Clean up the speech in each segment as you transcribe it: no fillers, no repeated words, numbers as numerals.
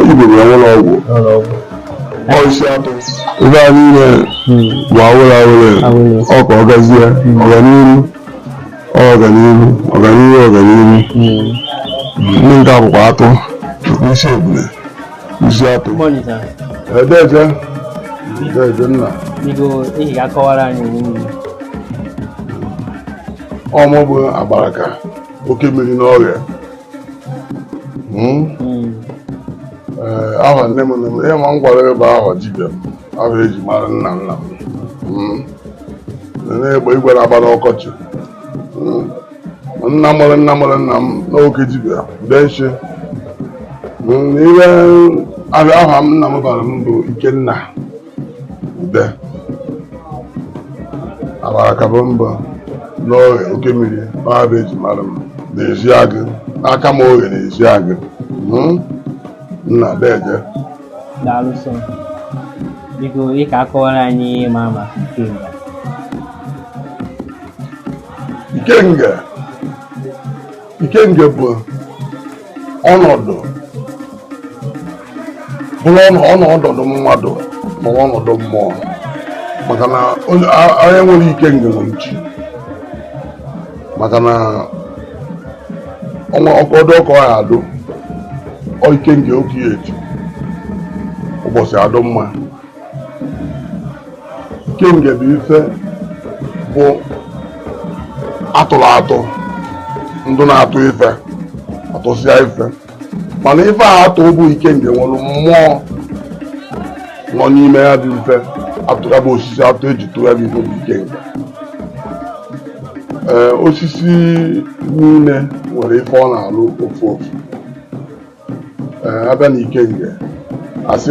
Igbo na-enwere ọgwụ isi atụ ebe a niile bụ awele ọ ka ọ gazie ọganihu ndị nke bụkwa atụ isi ebule isi atụ edeje nna ọmụ bụ Agbaraka oke mmiri n'ọrịa aha nne m ihe ma m gwara ebe ahụ dibịa ahụ eji mara nna m na-egbe igwe na-agba n'ọkọchị nna mụrụ nna m n'oke dibịa denshi ihe aha nna m bara m bụ Ikenga ude Agbaraka bụ mbụ n'ọrịa oke mmiri ahụ eji mara m n'ezi agụ aka m oghe n'ezi agụ nna deje daalụsọ biko ị ka akọwara anyị ma maka Ikenga bụ ọnọdụ mmadụ ma ọnọdụ mmụọ maka na onye nwere Ikenga nwere chi maka na ọkọdụ ọkọ ya adụ Ikenga oke eji ụbọchị adụ mma Ikenga bụ ife bụ atụrụ atụ ndụ na-atụ ife atụsịa ife mana ife a atụ bụ Ikenga nwere mmụọ nọ n'ime ya bụ ife atụya bụ osisi atụ eji tụya bụ ife bụ Ikenga osisi niile nwere ife ọ na-alụ ofu abịa na Ikenga asị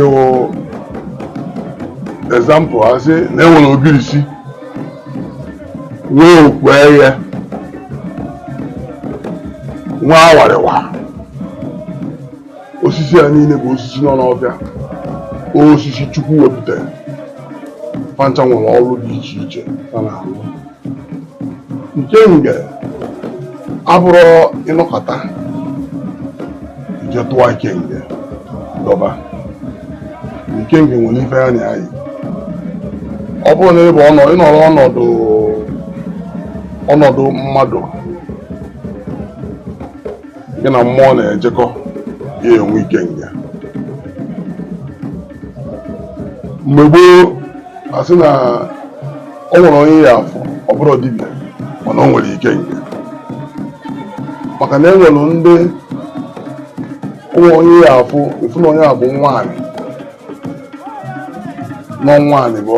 ezampụ asị na enwere ogirisi nwee okpu eghe nwa awarịwa osisi a niile bụ osisi nọ n'ọbịa osisi Chukwu wepụtara pancha nwere ọrụ dị iche iche a na-alụ Ikenga abụrụ ịnọkọta ije tụwa Ikenga dọba Ikenga nwere ife ya na anyị ọ bụrụ na ebe ịnọrọ ọnọdụ mmadụ gị na mmụọ na-ejekọ ya enwe Ikenga mgbe gboo asị na ọ nwere onye ya afọ ọ bụrụ dibịa mana o nwere Ikenga maka na enwere ndị onye ya afụ efu na onye a bụ nwaanyị nọ nwaanyị bụ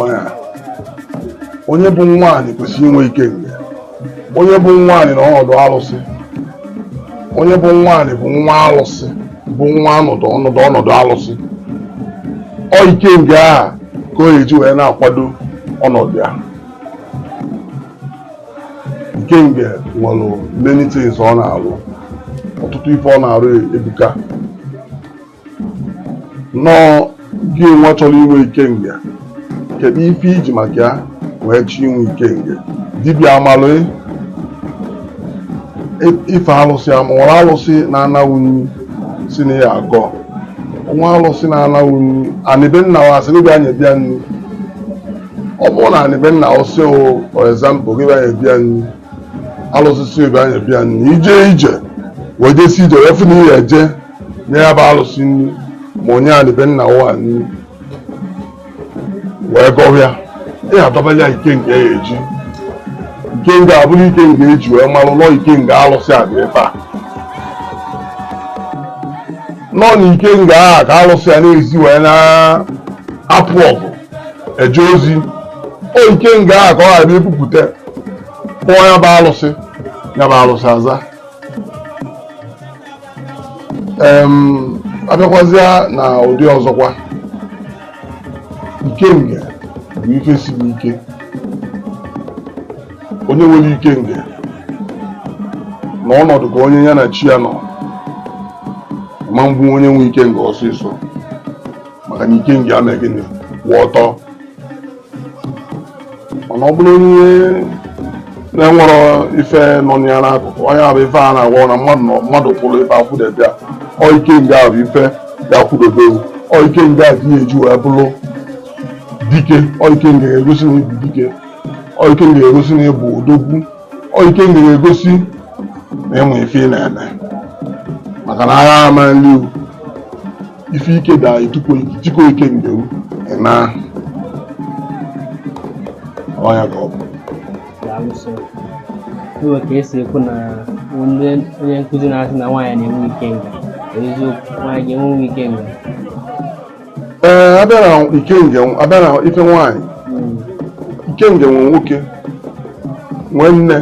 onye bụ nwaanyị kwesịrị inwe Ikenga onye bụ nwaanyị na ọnọdụ alụsị onye bụ nwaanyị bụ nwa alụsị bụ nwa ọnọdụ alụsị ọ Ikenga a ka o eji wee na-akwado ọnọdụ ya Ikenga nwere many things ọ na-alụ ọtụtụ ife ọ na-arụ ebuka nnọọ gị nwa chọrọ inwe Ikenga kedu ife iji maka ya wee chi inwe Ikenga dibịa amalụ ife alụsị nwere alụsị na-anawunyi si na ya agọ nwa alụsị na-anawunyi anibe nna wa asị gị anya bịa nri ọ bụrụ na anibe nna ọsị for example gị anya bịa nri alụsị si ebe anya bịa nri ije wee jesi ije wee fụ na ihe eje nye ya bụ alụsị nri ma onye anibe nna ụwa nri wee gọrịa ị adọbala ya Ikenga ya eji Ikenga abụrụ Ikenga eji wee malụ nọ Ikenga alụsị a dị ebe a nọ na Ikenga a ka alụsị a na-ezi wee na-apụ ọgụ eje ozi o Ikenga a ka ọ ghara ebupụta kpọọ ya bụ alụsị aza abịakwazịa na ụdị ọzọkwa Ikenga bụ ife siri ike onye nwere Ikenga na ọnọdụ ka onye ya na chi ya nọ ma mgbu onye nwe Ikenga ọsịsọ maka na Ikenga ama gịnị kwụ ọtọ mana ọ bụrụ onye na-enwere ife nọ ya n'akụkụ onye ahụ ife a na-agwọ na mmadụ kwụrụ ife akwụdebịa ọ Ikenga ahụ ife ya kwudobe ọ Ikenga a ka ihe eji wee bụrụ dike ọ Ikenga ga-egosi na ịbụ dike ọ Ikenga ga-egosi na ịbụ odogwu ọ Ikenga ga-egosi na ịmụ ife ị na-eme maka na agha ama nri ife ike da itiko Ikenga na ọnya ka ọ bụ Iwe ka esi ekwu na onye nkụzi na-asị na nwaanyị na-enwe Ikenga eziokwu nwaanyị ga-enwe Ikenga abịa na Ikenga abịa na ife nwaanyị Ikenga nwe nwoke nwee nne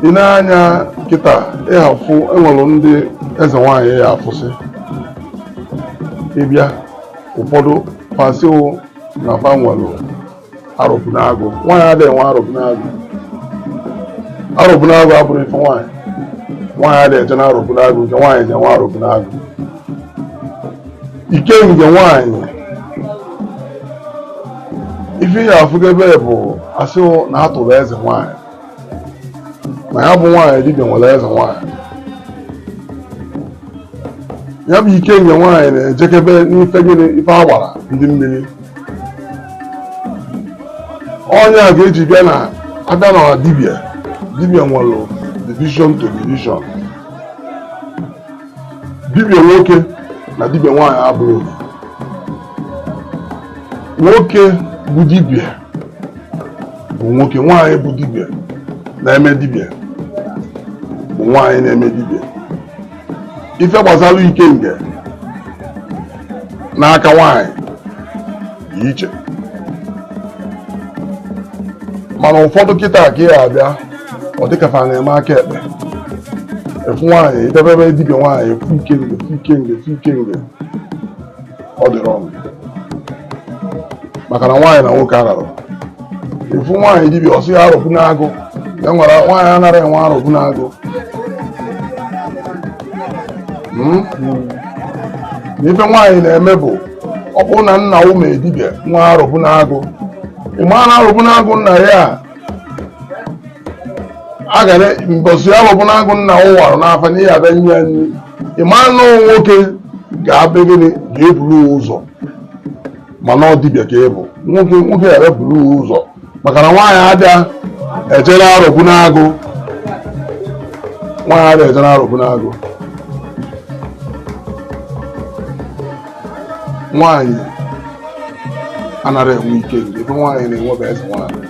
ị na-anya kịta ịhafụ enwere ndị eze nwaanyị ya afụsị ịbịa ụfọdụ pasiwo na fa nwere arụbụ n'agụ nwaanyị adịghị enwe arụbụ n'agụ arụbụ n'agụ abụrụ ife nwaanyị adịghị eje na arụbụ n'agụ nke nwaanyị ji enwe arụbụ n'agụ Ikenga nwaanyị ife ya afụgebe bụ asị na atụrụ eze nwaanyị na ya bụ nwaanyị dibịa nwere eze nwaanyị ya bụ Ikenga nwaanyị na-ejekebe n'ife gịnị ife agbara ndị mmiri onye a ga-eji bịa na abịa na dibịa nwere division to division dibịa nwoke na dibịa nwaanyị abụrụ nwoke bụ dibịa bụ nwoke nwaanyị bụ dibịa na-eme dibịa bụ nwaanyị na-eme dibịa ife gbasara Ikenga n'aka nwaanyị dị iche mana ụfọdụ kịta ka ya abịa ọ dịka fa na-eme aka ekpe efu nwaanyị idebebe dibịa nwaanyị efu Ikenga ọ dịrọ ọnụ maka na nwaanyị na nwoke ararụ efu nwaanyị dibịa ọsị ya arụbụ n'agụ ya nwere nwaanyị anara enwe arụbụ n'agụ n'ife nwaanyị na-eme bụ ọ bụrụ na nna ụmụ dibịa nwa arụbụ n'agụ ịma na arụbụ n'agụ nna ya agara mbọsị arụbụ n'agụ nna ụwarụ n'afa n'ihe abịa nye ya nri ịma na nwoke ga-abịa gịnị ga-eburu ụzọ mana ọ dibịa ka ịbụ nwoke ga-eburu ụzọ maka na nwaanyị abịa ejere arụbụ n'agụ nwaanyị anara enwe Ikenga ebe nwaanyị na-enwebe eze nwaanyị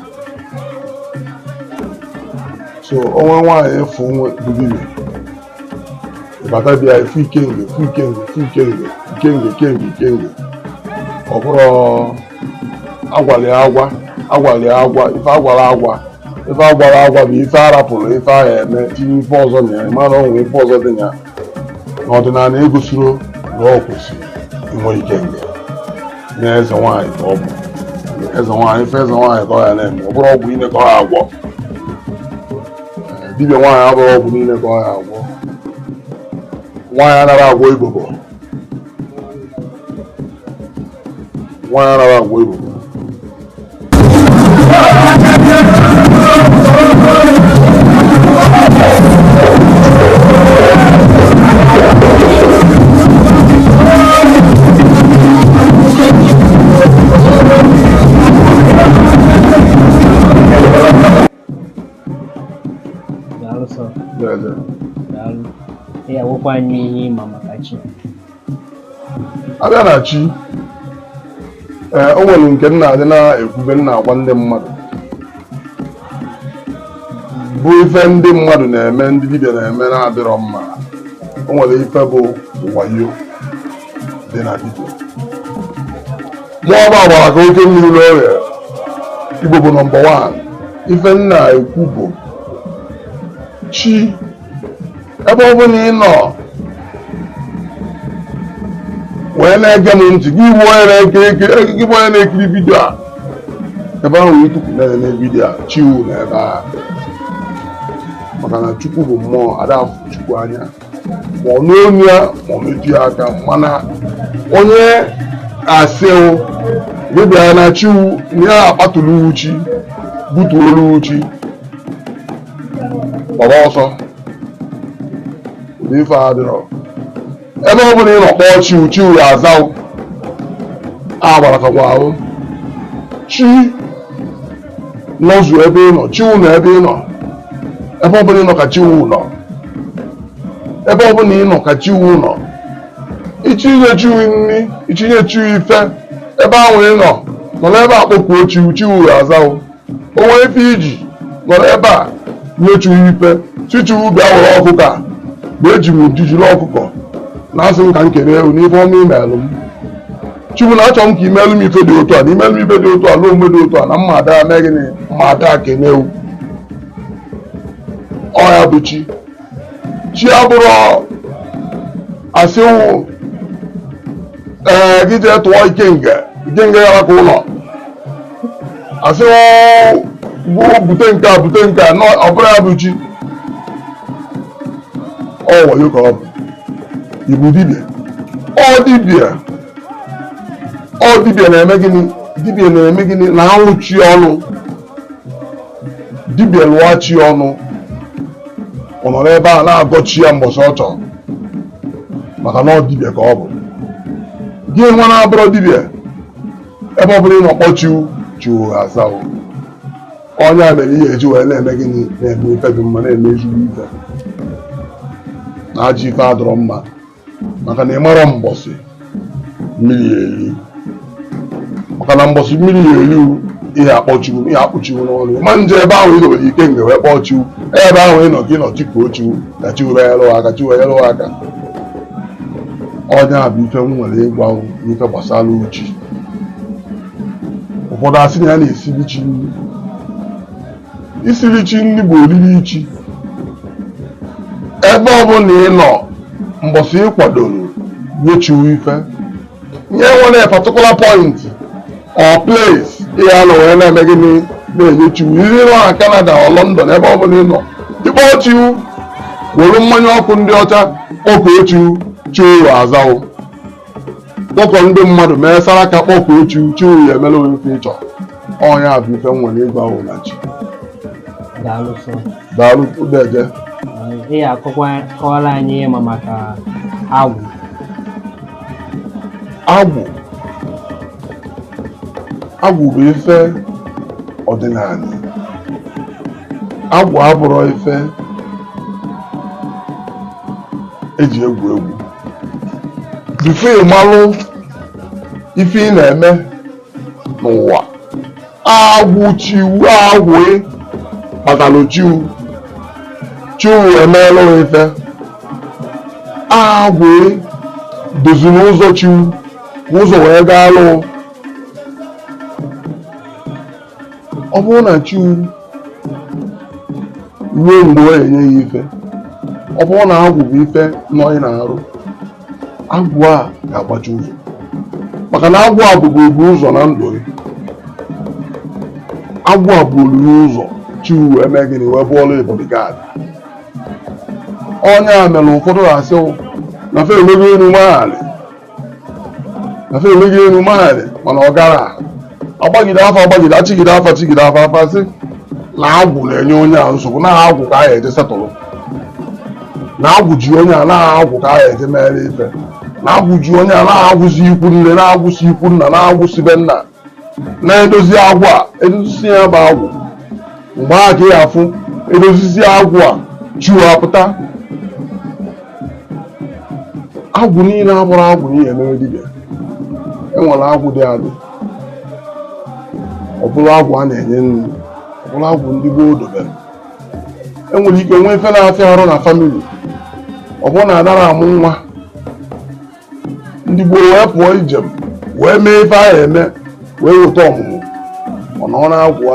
so onwe nwaanyị efu bugiri ịbata bịa efu Ikenga ọ bụrụ agwara agwa ife agwara agwa bụ ife arapụrụ ife ahụ eme tinye ife ọzọ na ya ịmara onwe ife ọzọ dị na ya n'ọdịnala egosiro na ọ kwesịrị inwe Ikenga na eze nwaanyị ka ọ bụ eze nwaanyị ife eze nwaanyị ka ọ ya na-eme ọ bụrụ ọgwụ niile ka ọ ya agwọ dibịa nwaanyị abụrụ ọgwụ niile ka ọ ya agwọ nwaanyị anaghị agwọ Ibobo agwụkwa anyị ihe ịma maka chi abịa na chi o nwere nke m na-adị na-ekwube m na-agwa ndị mmadụ bụ ife ndị mmadụ na-eme ndị dibịa na-eme na-adịrọ mma o nwere ife bụ wayo dị na dibịa mụọ bụ Agbaraka oke mmiri n'ọrịa Igbo bụ nọmba 1 ife m na-ekwu bụ chi ebe ọ bụla ị nọ wee na-ege m ntị gị bụ onye na-ekiri vidio a ebe ahụ ịtụpụ na-eme vidio a chiwu na ebe a maka na Chukwu bụ mmụọ adafụ Chukwu anya ma ọ n'onu ya ma ọ metụ ya aka mana onye asịwụ dịbịa na chiwu ya akpatụrụ uchi butuolu uchi gbara ọsọ ụdị ife adịrọ ebe ọ bụla ị nọ kpọọ chiwu chiwu ya azawụ agbarakakwa ahụ chi nọzụ ebe ị nọ chiwu nọ ebe ị nọ ebe ọ bụla ị nọ ka chiwu nọ ebe ọ bụla ị nọ ka chiwu nọ itinye chiwu nri itinye chiwu ife ebe ahụ ị nọ nọrọ ebe a kpọkuo chiwu chiwu ya azawụ o nwee ife iji nọrọ ebe a nye chiwu ife si chiwu bịa were ọkụkọ a mgbe eji m uju jiri ọkụkọ na-asị m ka m kene ewu n'ife ọma imelụ m Chukwu na achọ m ka imelụ m ife dị otu a na imelụ m ife dị otu a na omume dị otu a na mma ada mee gịnị mma ada kene ewu ọya bụ chi abụrụ asịwụ gị jee tụọ ikenga ya maka ụlọ asịwụ bụ bute nke a bute nke a ọ bụrụ ya bụ chi ọ wayo ka ọ bụ ibu dibịa dibịa na-eme gịnị na-anwụ chi ọnụ dibịa lụọ chi ọnụ ọ nọrọ ebe a na-agọ chi ya mbọsị ọ chọrọ maka na ọ dibịa ka ọ bụ gị nwa na-abụrụ dibịa ebe ọ bụla ị nọ kpọchiu azawo onye a mere ihe eji wee na-eme gịnị na-eme ife dị mma na-eme ezigbo ife na ajọ ife adọrọ mma maka na ị mara mbọsị mmiri eri maka na mbọsị mmiri eri ihe akpọchiwu n'ọnụ ma nje ebe ahụ ị dobere Ikenga wee kpọọ chiwu ebe ahụ ị nọ ka ị nọ chikuo chiwu ka chiwu nyere aka onye a bụ ife m nwere ịgwa n'ife gbasara uchi ụfọdụ asị na ya na-esiri chi nri isiri chi nri bụ oriri chi ebe ọbụla ị nọ mbọsị ị kwadoro nyechiwu ife nye nwere particular point or place ihe a nọ wee na-eme gịnị na-enyechiwu iri nọ na Canada or London ebe ọbụla ị nọ ịkpọ chiwu were mmanya ọkụ ndị ọcha kpọkuo chiwu azawo kpọkọ ndị mmadụ mee saraka kpọkuo chiwu ya emela onye ife ịchọ ọnya bụ ife m nwere ịgwa ụna chi daalụ udeje ị akọwara anyị ihe ma maka agwụ bụ ife ọdịnala agwụ abụrụ ife eji egwu bifo ịmalụ ife ị na-eme n'ụwa agwụ kpatalụ chiwu emeela ife agwụ doziri ụzọ chiwu ụzọ wee gaa lụ ọ bụrụ na chiwu ruo mgbe ọ enye ya ife ọ bụrụ na agwụ bụ ife nọ ị na-arụ agwụ a ga-agbachi ụzọ maka na agwụ a bụbu ụzọ na ndụ gị agwụ a bụ olulu ụzọ chiwu eme gịnị wee bụ ọlụ bodyguard onye a mere ụfọdụ asị na fe emego enu maghali mana ọ gara agbagide afọ achigide afọ sị na agwụ na-enye onye a nsogbu na agwụ ka a ga-eje setụlụ na agwụ ji onye a na-agwụ ka a ga-eje mere ife na agwụ ji onye a na-agwụzi ikwu nne na-agwụsi ikwu nna na-agwụsi be nna na-edozi agwụ a edozisi ya bụ agwụ mgbe a ka ị afụ edozisi agwụ a chiwu apụta agwụ niile abụrụ agwụ n'ihe mere dibịa enwere agwụ dị adị ọ bụrụ agwụ a na-enye nri ọ bụrụ agwụ ndị gboo dobere enwere ike nwee ife na-afịa arụ na famili ọ bụrụ na adara amụ nwa ndị gboo wee pụọ ijem wee mee ife ahụ eme wee weta ọmụmụ ọ nọ na-agwụ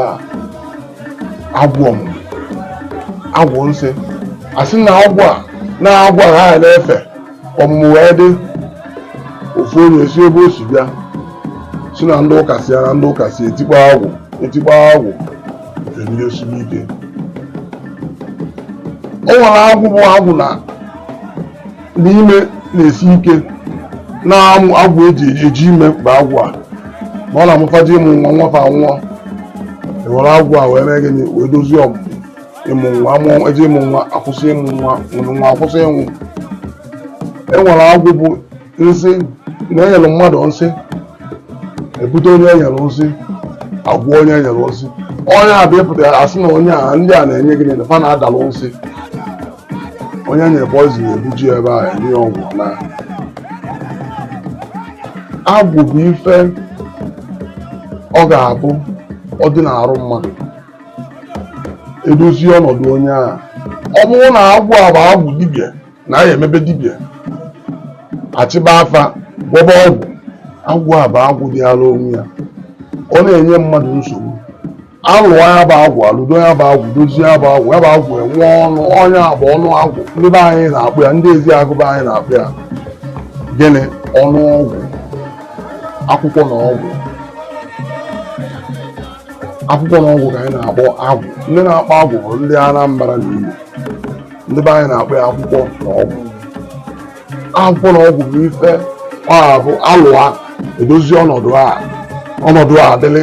agwụ ọmụmụ agwụ nsị asị na agwụ a na-agwụ agha na-efe ọmụmụ wee dị ofu onye si ebe o si bịa si na ndị ụka si ya na ndị ụka si etikpa agwụ ebido esibe ike o nwere agwụ bụ agwụ na n'ime na-esi ike na agwụ eji ime mkpa agwụ a ma ọ na-amụfaji ịmụ nwa nwafe anwụọ ewere agwụ a wee mee gịnị wee dozie ọmụmụ ịmụ nwa eji ịmụ nwa akwụsị ịmụ nwa nwụrụ nwa akwụsị ịnwụ enwere agwụ bụ nsị na-enyere mmadụ nsị ebute onye enyere nsị agwụ onye enyere nsị onye a bụ ịpụta asị na onye a ndị a na-enye gịnị na fa na-adalụ nsị onye nyere poizin ebuji ebe a enye ya ọgwụ na agwụ bụ ife ọ ga-abụ ọ dị n'arụ mmadụ edozie ọnọdụ onye agha ọ bụrụ na agwụ a bụ agwụ dibịa na ya emebe dibịa achịba afa gwọba ọgwụ agwụ a bụ agwụ dị ala onwe ya ọ na-enye mmadụ nsogbu alụọ ya bụ agwụ alụdo ya bụ agwụ dozie ya bụ agwụ ya bụ agwụ enwe ọnụ ọnya bụ ọnụ agwụ ndị be anyị na-akpụ ya ndị ezi agụba anyị na-akpụ ya gịnị ọnụ ọgwụ akwụkwọ na ọgwụ akwụkwọ na ọgwụ ka anyị na-akpọ agwụ ndị na-akpọ agwụ bụ ndị Anambra na Igbo ndị be anyị na-akpọ ya akwụkwọ na ọgwụ akwụkwọ na ọgwụ bụ ife ọ bụ alụwa edozi ọnọdụ a adịlị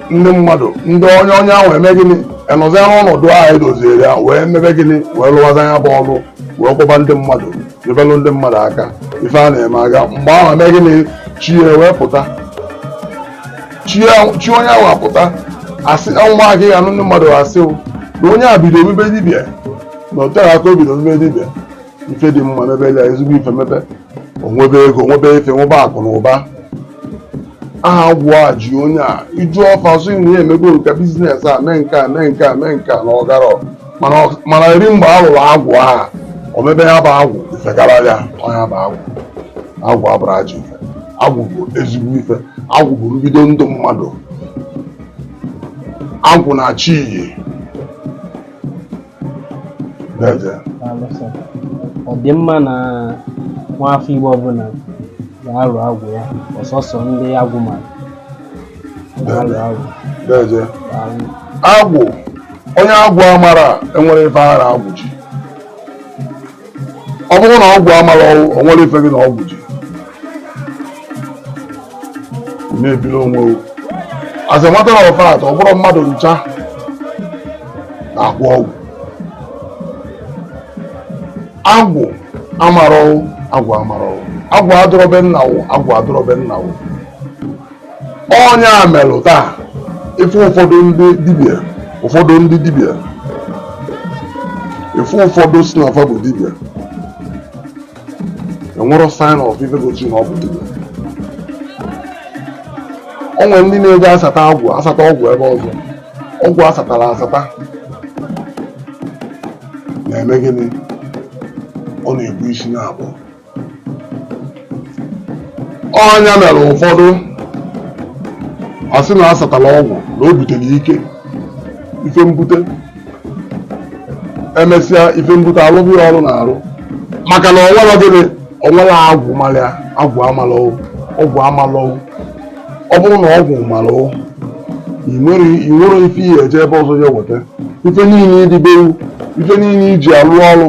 ndị mmadụ ndị onye ahụ eme gịnị enọzi n'ọnọdụ a edoziri ya wee mebe gịnị wee lụwaza ya bụ ọlụ wee kwụba ndị mmadụ nyebelụ ndị mmadụ aka ife a na-eme aga mgbe ahụ eme gịnị chi ya wee pụta chi onye ahụ apụta asị ụmụaka ya anụ ndị mmadụ asị na onye a bido emebe dibịa na otere aka o bido emebe dibịa ife dị mma mebe ya ezigbo ife mebe onwebe ego nwebe ife nwebe akụ na ụba aha agwụ a ji onye a iju ọfa ọsọ na ya emego nke biznes a mee nke a mee nke a mee nke a na ọgara mana eri mgbe a lụrụ agwụ aha omebe ya bụ agwụ ifegara ya ọnya bụ agwụ abụrụ ajọ ife agwụ bụ ezigbo ife agwụ bụ mbido ndụ mmadụ agwụ na-achị iyi ọ dị mma na nwafọ Igbo ọbụla ga-alụ agwụ ya ọsọsọ ndị agwụ mara agwụ onye agwụ amara enwere ife ara agwụ ji ọ bụrụ na ọgwụ amara o nwere ife gị na ọgwụ ji na-ebili onwe as a matter of fact ọ bụrụ mmadụ ncha na-akwụ ọgwụ agwụ amara agwụ amara agwụ adọrọbe nnawo agwụ adọrọbe nnawo onye a melụ taa ife ụfọdụ ndị dibịa ife ụfọdụ si na ọfa bụ dibịa enwero sign of ife gosi na ọ bụ dibịa o nwere ndị na-eji asata ọgwụ ebe ọzọ ọgwụ asatara asata na-eme gịnị ọ na-ebu isi na-abụ ọnya mere ụfọdụ asị na asatara ọgwụ na o butere ike ife mbute emesịa ife mbute alụghị ọrụ na-arụ maka na onwere agwụ malịa agwụ amalụ ọgwụ amalụ ọ bụrụ na ọgwụ malụ inwere ife ihe eje ebe ọzọ ya weta ife niile ịdịbewu ife niile iji alụ ọrụ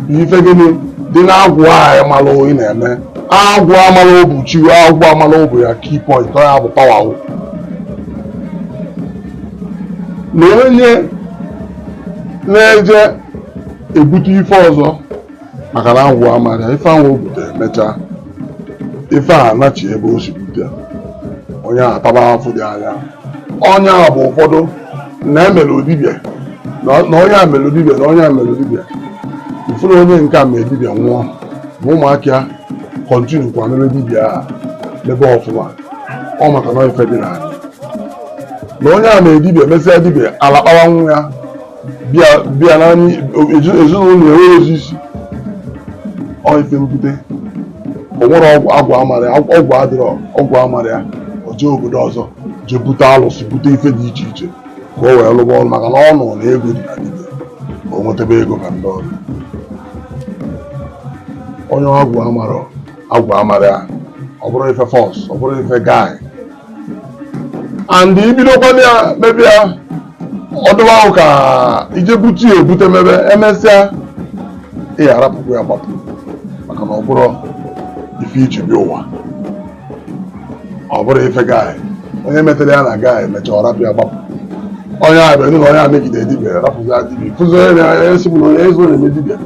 bụ ife gịnị dị na agwụ ahụ malụ ị na-eme agwụ amalụ bụ chiwe agwụ amalụ bụ ya key point ọ ya bụ pawa na onye na-eje ebute ife ọzọ maka na agwụ amarịa ife ahụ o butere emechaa ife a anachi ebe o si bute onye ataba afọ dị anya onye a bụ ụfọdụ na-emere dibịa na onye a mere dibịa na onye a mere dibịa ụfọdụ onye nke a mere dibịa nwụọ ma ụmụaka kọntinu kwa mere dibịa n'ebe ọfụma ọ maka na ife dị n'anya na onye a mere dibịa mesịa dibịa alakpawa nwa ya bịa na ezinụlọ enweghị ozi isi ọ ife mbute o nwere agwụ amara ọgwụ adịrọ ọgwụ amara ya o jee obodo ọzọ jee bute alụsị bute ife dị iche iche ka o wee lụba ọrụ maka na ọ nọ na ego dị na dibịa o nwetebe ego ka ndị ọrụ onye agwụ amara ya ọ bụrụ ife fọs ọ bụrụ ife gaị and ibidokwa ya mebe ya ọdụwa ahụ ka ije bute ya ebute mebe emesịa ị arapụkwu ya gbapụ maka na ọ bụrụ ife iji bịa ụwa ọ bụrụ ife gaị onye metere ya na gaị mechaa ọ rapụ ya gbapụ onye abịa nụ na onye a megide dibịa rapụzi ya dibịa fụzi onye na-esi bụ na onye ezi na-eme dibịa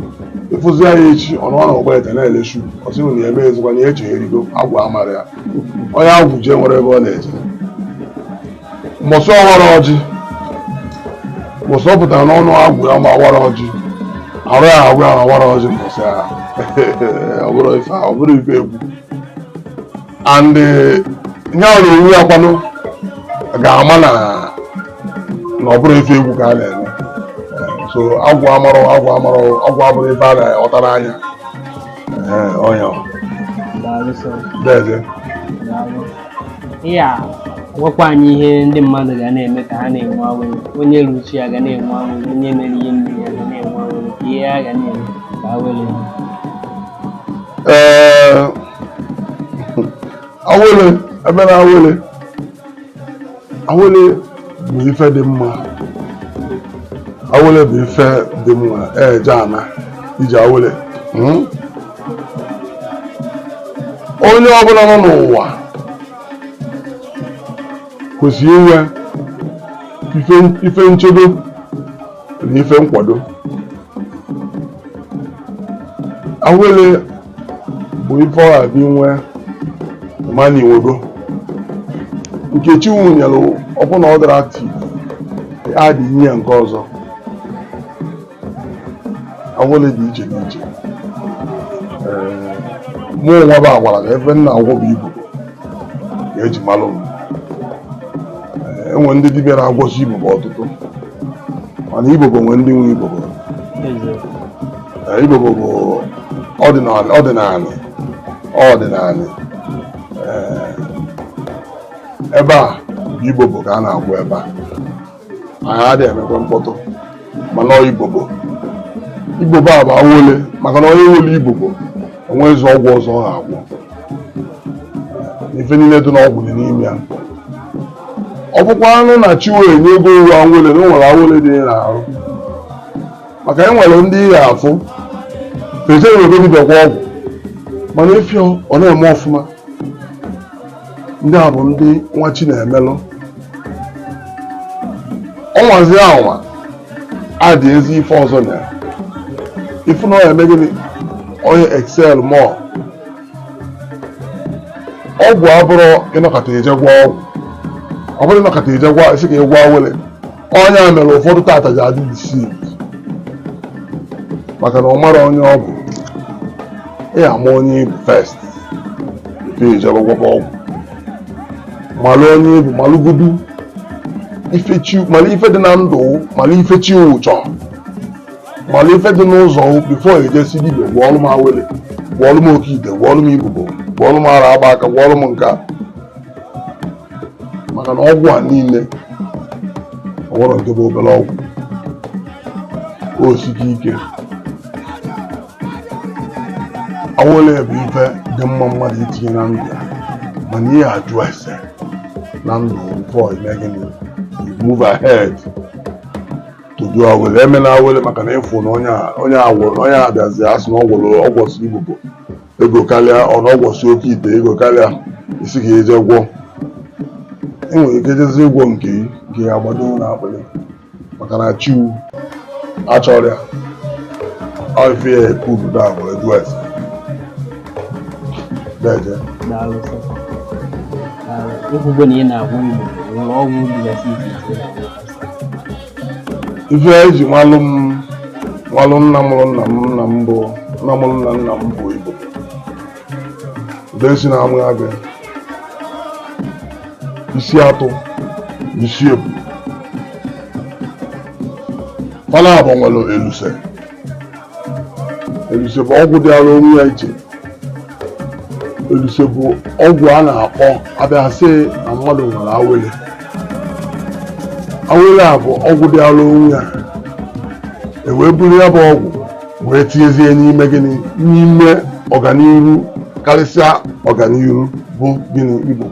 ịfụzi ya echi ọnụ na ọgba ete na-elechu ọsị na eme ezikwa na eche erigo agwụ amara ya onye agwụ jee nwere ebe ọ na-eje mbọsị ọwara ọjị mbọsị ọ pụtara n'ọnụ agwụ ya ma ọwara ọjị arụ ya agwụ ya ma ọwara ọjị mbọsị ya ọ bụrụ ife egwu and ihe a na-enwe ya kwanụ ga-ama na ọ bụrụ ife egwu ka a na-eme so agwụ abụrụ ife a na-aghọtara anya ọnya ihe a gwakwa anyị ihe ndị mmadụ ga na-eme ka ha na-enwe awele onye ruchi ya ga na-enwe awele onye mere ihe mmiri ya ga na-enwe awele ka ihe a ga na-eme ka awele awele ebe na awele bụ ife dị mma awele bụ ife dị mma eje ana iji awele onye ọbụla nọ n'ụwa kwesịrị inwe ife nchedo na ife nkwado awele bụ ife ọ ga-adị nwe mani nwego Nkechi nwụnyelụ ọbụna ọ dara aktiv ya dị nye nke ọzọ awele dị iche n'iche mụ nwa bụ agwara ka ebe nna agwọ bụ Igbo ga-eji malụ m enwe ndị dibịa na-agwọsi Igbo ọtụtụ mana Igbo nwere ndị nwe Igbo bụ ọdịnala ebe a bụ Igbo bụ ka a na-agwọ ebe a anyị adịghị emekwa mkpọtụ mana Igbo bụ abụ awele maka na onye nwere Igbo bụ onwezi ọgwụ ọzọ ọ ga-agwọ ife niile dị n'ọgwụ dị n'ime ya ọ bụkwa anụ na chi wee nye ego uwe awele na o nwere awele dị n'ahụ maka e nwere ndị ihe afụ feze ewego dibịakwa ọgwụ mana efi ọ na-eme ọfụma ndị a bụ ndị nwa chi na-emelụ ọnwazi anwa adị ezi ife ọzọ na ifu na ọ eme gịnị onye excel more ọgwụ abụrụ ịnọkọta eje gwa ọgwụ ọ bụrụ ịnọkọta eje gwa isi ka ịgwa awele onye a mere ụfọdụ tata ji adị deceived maka na ọ mara onye ọ bụ ị ama onye Igbo first ife ejebe gwọba ọgwụ malụ onye Igbo malụgodu malụ ife dị na ndụ malụ ife chi ụchọ malụ ife dị n'ụzọ bifo ejesi dibịa gwọọlụ m awele gwọọlụ m oke ite gwọọlụ m Ibobo gwọọlụ m ara Agbaraka gwọọlụ m nka maka na ọgwụ a niile ọgwụrọ nke bụ obere ọgwụ o sike ike awele bụ ife dị mma mmadụ itinye na ndụ ya mana ihe ajụ ese na ndụ before ime gịnị move ahead to do awele eme na awele maka na ịfụ na onye agwụrụ onye abịazi asị na ọgwọsị Igbo ego karịa ọna ọgwọsị oke ite ego karịa isi ka eje gwọ enwere ike jezi ịgwọ nke gị agbado na akpịrị maka na chiwu achọrọ ya ife ya ekwurudo agwụ edwes deje ikwugbo na ị na-agwọ Igbo nwere ọgwụ dịgasị iche ife eji nwalụ nna mụrụ nna m bụ nna mụrụ nna m bụ Igbo udesi na amụ abịa isi atụ isi ebu fana abụ nwere eluse bụ ọgwụ dị ara onwe ya iche eluse bụ ọgwụ a na-akpọ abịa sị na mmadụ nwere awele a bụ ọgwụ dị ara onwe ya ewee buru ya bụ ọgwụ wee tinyezie n'ime gịnị n'ime ọganihu karịsịa ọganihu bụ gịnị Igbo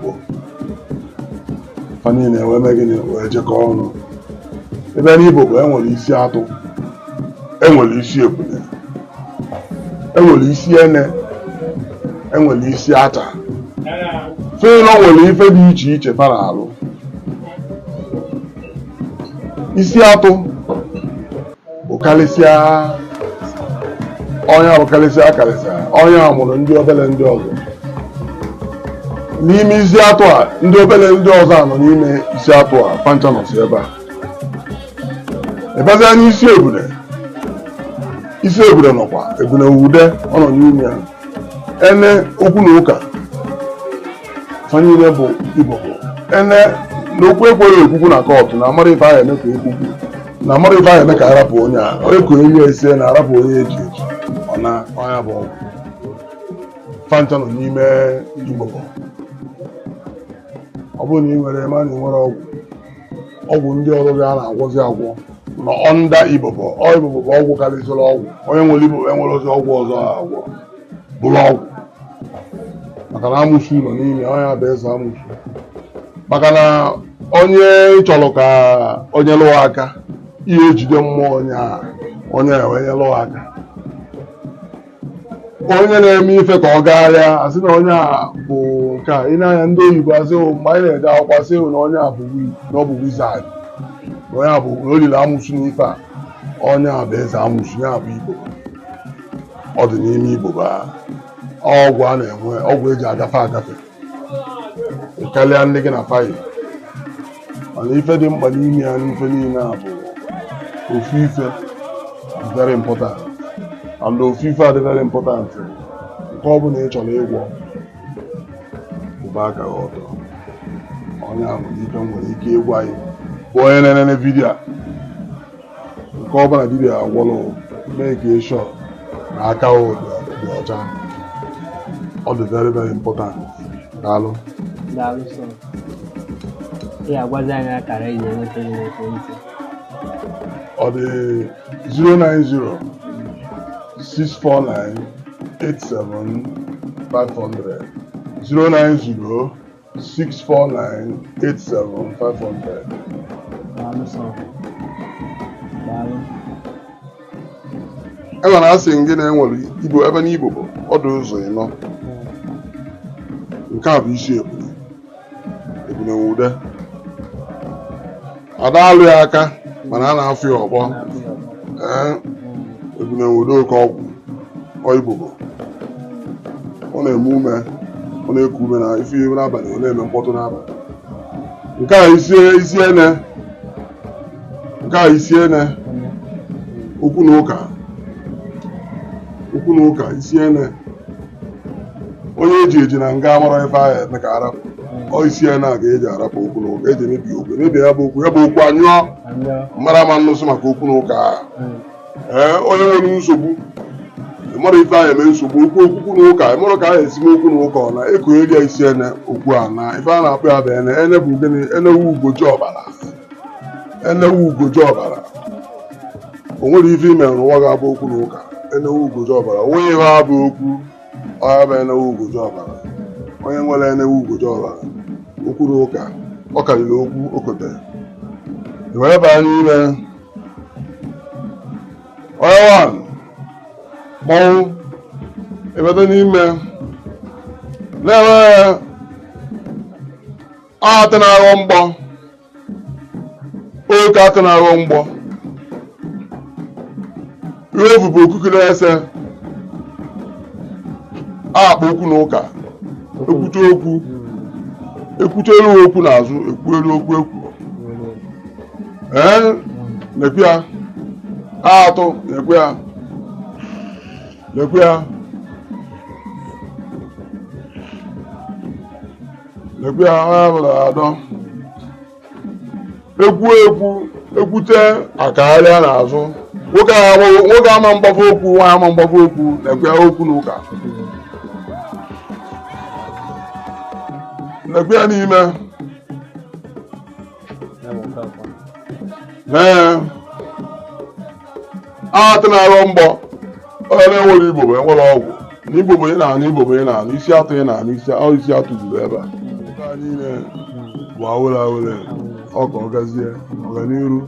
fa niile wee mee gịnị wee jekọọ ọnụ ebe n'Igbo bụ enwere isi atụ enwere isi ebule enwere isi ene enwere isi ata fena nwere ife dị iche iche fa na-alụ isi atụ bụ karịsịa onye ahụ karịsịa onye ahụ mụrụ ndị obere ndị ọzọ n'ime isi atụ a ndị obere ndị ọzọ a nọ n'ime isi atụ a pancha nọsi ebe a ebezia n'isi ebule nọkwa ebule wude ọ nọ n'ime ya ene okwu na ụka fanyere bụ Ibobo ene na okwu ekweghị ekwukwu na kọtụ na amara ife ahụ eme ka ekwukwu na amara ife ahụ eme ka arapụ onye a onye ka onye ese na arapụ onye eji ọna ọnya bụ ọgwụ fancha nọ n'ime Ibobo ọ bụrụ na ị nwere ma na ị nwere ọgwụ ndị ọrụ gị a na-agwọzi agwọ nọ ọnda Ibobo Ibobo bụ ọgwụ karịsịrị ọgwụ onye nwere Ibobo enwere ozi ọgwụ ọzọ agwọ bụrụ ọgwụ maka na amụsụ nọ n'ime onye bụ eze amụsụ maka na onye chọrọ ka onye lụọ aka ihe ejide mmụọ onye enye lụọ aka onye na-eme ife ka ọ gagharịa asị na onye a bụ nke a ị na-anya ndị oyibo asị mgbe anyị na-ede akwụkwọ sị na onye a bụ na ọ bụ wizard na onye a bụ na olili amụsụ n'ife a onye a bụ eze amụsụ ya bụ Igbo ọ dị n'ime Igbo ọgwụ a na-enwe ọgwụ eji agafe karịa ndị gị na faịl mana ife dị mkpa n'ime ya n'ife niile a bụ ofu ife very important and ofu ife adị very important nke ọ bụla ị chọrọ ịgwọ ụba aka gị ọtọ onye ahụ ife nwere ike ịgwa anyị bụ onye na-enene vidiyo nke ọ bụla vidiyo agwọrọ mee ka ịshọ na aka dị ọcha ọ dị very very important. Daalụ. Daalụ sọ. Ị ga-agwazi anyị akara iji enweta n'ekwentị. Ọ dị 090 649 87500 090 649 87500. Daalụ sọ. Daalụ. Ebe na asị gị na enwere Igbo ebe n'Igbo bụ ọdụ ụzọ ịnọ. Nke a bụ isi ebule nwude ada alụ ya aka mana a na-afụ ya ọkpọ ebule nwude oke ọgwụ Ibobo ọ na-eme ume ọ na-eku ume na ife ihe n'abalị ọ na-eme mkpọtụ n'abalị nke a isi ene okwu na ụka isi ene onye eji na nga amara ife ahụ eme ka arapụ ọ isi ya na-aga eji arapụ okwu na ụka eji emebi okwu emebi ya bụ okwu anyụọ mara ma nnụsụ maka okwu na ụka onye nwere nsogbu mara ife ahụ eme nsogbu okwu na ụka mara ka a esi m okwu na ụka ọ na-ekonyeri ya isi ene okwu a na ife a na-akpọ ya bụ ene bụ gịnị enewu ugoji ọbara o nwere ife ime n'ụwa ga-abụ okwu na ụka enewu ugoji ọbara onye ihe ha bụ okwu ọya bụ enewu ugoji ọbara onye nwere enewu ugoji ọbara okwu na ụka ọ karịrị okwu okote wee baa n'ime onye wan mmanwụ ebedo n'ime na-enwe atụ na-aghọ mgbọ oke atụ na-aghọ mgbọ ihe bụ okukere ese akpa okwu na ụka ekwuchelu okwu n'azụ ekwuelu okwu nekwe ya atụ nekwe ya onye bụla adọ ekwute akagharịa n'azụ nwoke ama mgbafu okwu nwaanyị ama mgbafu okwu nekwe ya okwu na ụka nekwe ya n'ime atụ na-aghọ mgbọ onye na-enwere Igbo bụ enwere ọgwụ na Igbo bụ ị na-anụ isi atụ ị na-anụ isi atụ zuru ebe a niile bụ awele ọ ka ọ gazie ọganiru